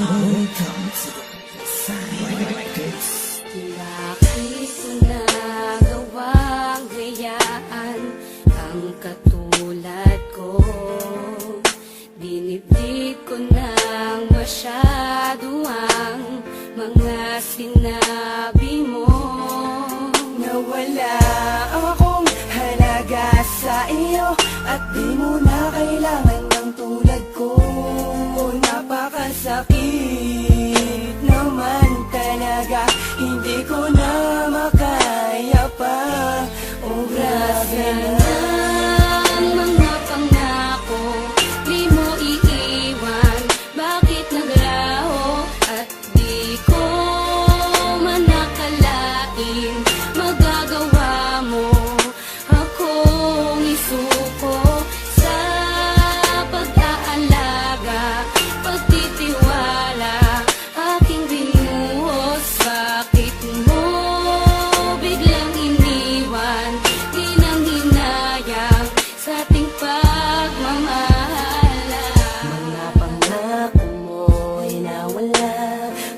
Bakit ko nagawang hayaan ang katulad ko? Dinibdib ko nang masyado ang mga sinabi mo. Nawala akong halaga sa iyo at di mo na kailangan ng tulad ko. Napakasakit naman talaga, hindi ko na makaya pa. Grabe na ang mga pangako, di mo iiwan. Bakit naglaho at di ko man nakalain magagawa mo akong isuko sa pag-aalaga, pagtitiwala, aking binuhos. Bakit mo biglang iniwan? Di nang hinayang sa ating pagmamahala. Mga pangako mo'y nawala,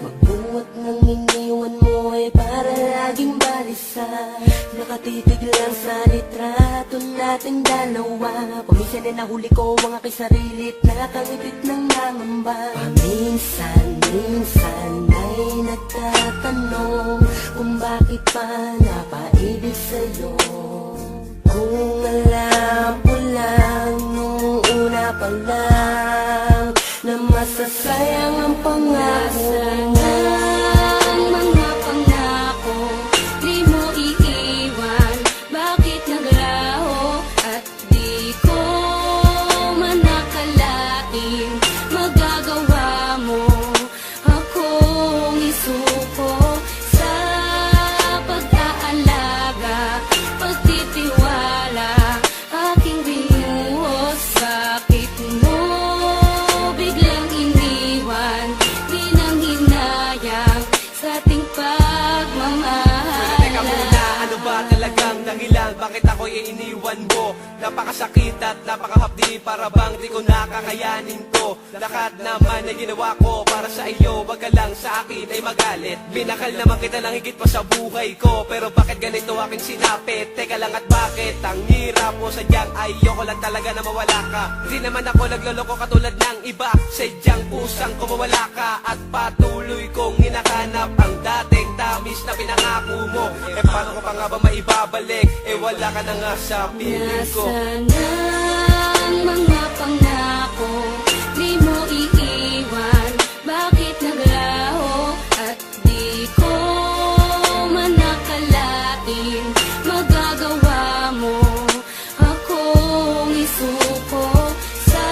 magbuhat ng iniwan mo'y para laging balisa. Nakatitig lang sa litrato nating dalawa. Paminsan ay nahuli ko ang aking sarilit, nakangipit ng nangamba. Paminsan ay nagtatanong kung bakit pa napaibig sa'yo. Kung alam ko lang nung una pa lang na masasayang ang pangako mo. Ang mga pangako, di mo iiwan. Bakit naglaho at di ko man nakalain magagawa mo akong isuko sa pag-aalaga, pagtitiwala, aking binuhos. Bakit mo biglang iniwan? Di nang hinayang sa ating pagmamahala. Teka muna, ano ba talagang dahilan? Bakit ako'y iniwan mo? Napakasakit at napakahapdi, para bang di ko nakakayanin to. Lahat naman ay ginawa ko para sa iyo, wag ka lang sa akin ay magalit. Binakal naman kita ng higit pa sa buhay ko, pero bakit ganito aking sinapit? Teka lang, at bakit ang hirap mo? Sadyang ayoko lang talaga na mawala ka. Di naman ako nagloloko katulad ng iba, sadyang pusang ko mawala ka. At patuloy kong hinahanap ang dating tamis na pinangako mo. Paano ko pa nga ba maibabalik? Wala ka na nga sa piling ko. Nasana ang mga pangako, di mo iiwan. Bakit naglaho at di ko man nakalain magagawa mo akong isuko sa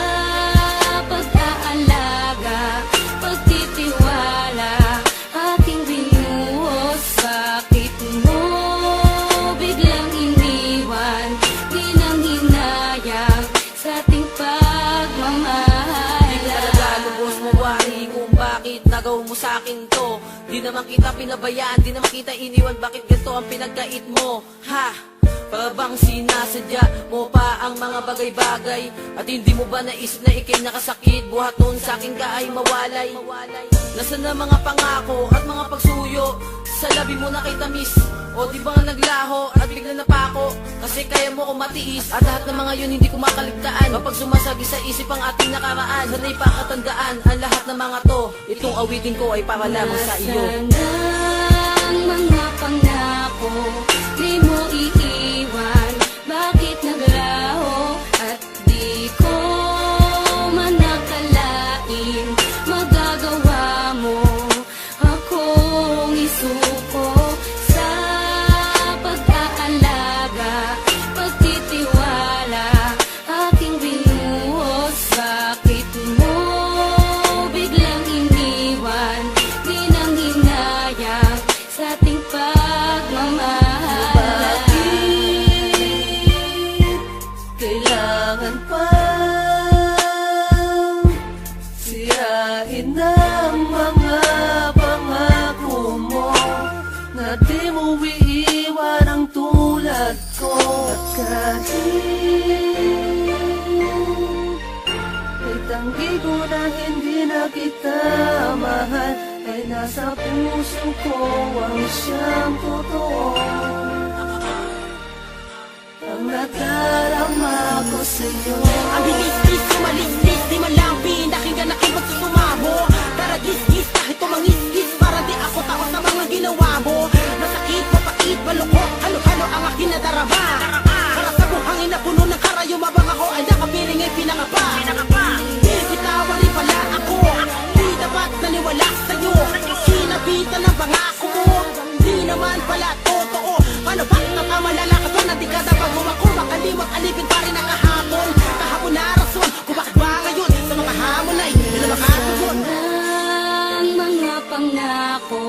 pag-aalaga, pagtitiwala, aking binuhos. Bakit mo biglang iniwan? Di nang hinayang sa ating pagmamahala. Di ka talaga lubos mawari kung bakit nagawa mo sa akin to. Di naman kita pinabayaan, di naman kita iniwan. Bakit ganito ang pinagkait mo? Ha? Para bang sinasadya mo pa ang mga bagay-bagay? At hindi mo ba naisip na ikay nakasakit? Buhat noon sa akin ka ay mawalay. Nasaan na mga pangako at mga pagsuyo? Sa labi mo na kay tamis, o di ba naglaho at bigla napako? Kasi kaya mo ko matiis, at lahat ng mga yun hindi ko makaligtaan. Kapag sumasagi sa isip ang ating nakaraan, sana'y pakatandaan ang lahat ng mga to. Itong awitin ko ay para lamang sa iyo. Nasana ang mga pangako, di mo iiwan. Bakit naglaho at di ko man nakalain magagawa mo akong isuko sa pag-aalaga, pagtitiwala, aking binuhos. Bakit mo biglang iniwan? Di nang hinayang sa ating pagmamahala. Ay nasa puso ko ang siyang totoo. Ang nadarama ko sa'yo. Ang bilis-bis, sumalis-lis, di man lang pinakinggan na kayo magsusumamo. Tara gis-gis, kahit tumangis-gis, para di ako tao sa mga ginawa mo. Masakit, mapait, malungkot, halo-halo ang aking nadarama. Para sa buhangin na puno ng karayo, mabang ako ay nakapiling ay pinangapa. Binitawan rin pala ako, di dapat naniwala sa'yo. Sinabitan ng pangako mo, di naman pala totoo. Paano ba nakamalala ka to na di ka dapat gumako? Makalimot, alipin pa rin ang kahapon. Kahapon na rason, kung bakit ba ngayon sa mga hamon ay hindi na makatugon. Ang mga pangako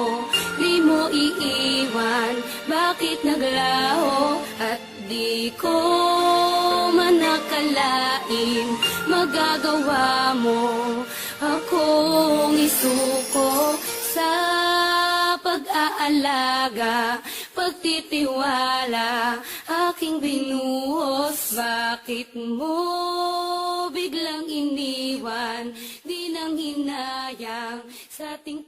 di mo iiwan. Bakit naglaho at di ko man nakalain magagawa mo akong isuko sa pag-aalaga, pagtitiwala aking binuhos. Bakit mo biglang iniwan? Di nang hinayang sa ating